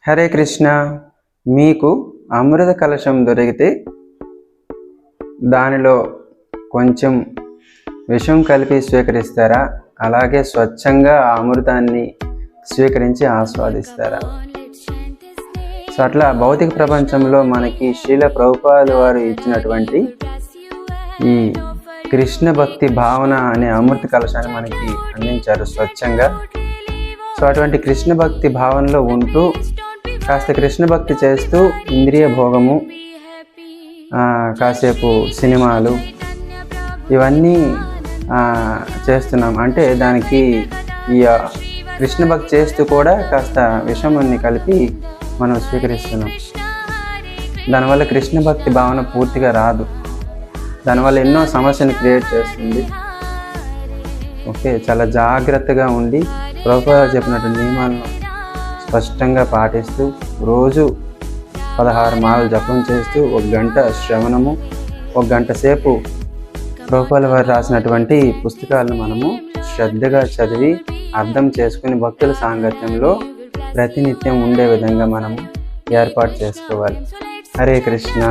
హరే కృష్ణ. మీకు అమృత కలశం దొరికితే దానిలో కొంచెం విషం కలిపి స్వీకరిస్తారా? అలాగే స్వచ్ఛంగా ఆ అమృతాన్ని స్వీకరించి ఆస్వాదిస్తారా? సో అట్లా భౌతిక ప్రపంచంలో మనకి శ్రీల ప్రభుపాద వారు ఇచ్చినటువంటి ఈ కృష్ణ భక్తి భావన అనే అమృత కలశాన్ని మనకి అందించారు స్వచ్ఛంగా. సో అటువంటి కృష్ణ భక్తి భావనలో ఉంటూ కాస్త కృష్ణ భక్తి చేస్తూ ఇంద్రియ భోగము, కాసేపు సినిమాలు ఇవన్నీ చేస్తున్నాం అంటే దానికి ఈ కృష్ణ భక్తి చేస్తూ కూడా కాస్త విషమాన్ని కలిపి మనం స్వీకరిస్తున్నాం. దానివల్ల కృష్ణ భక్తి భావన పూర్తిగా రాదు. దానివల్ల ఎన్నో సమస్యను క్రియేట్ చేస్తుంది. ఓకే, చాలా జాగ్రత్తగా ఉండి ప్రభుపాద చెప్పినట్టు నియమాలను స్పష్టంగా పాటిస్తూ రోజు 16 మాలలు జపం చేస్తూ 1 గంట శ్రవణము, 1 గంట సేపు ప్రభుపాద వారు రాసినటువంటి పుస్తకాలను మనము శ్రద్ధగా చదివి అర్థం చేసుకుని భక్తుల సాంగత్యంలో ప్రతినిత్యం ఉండే విధంగా మనము ఏర్పాటు చేసుకోవాలి. హరే కృష్ణ.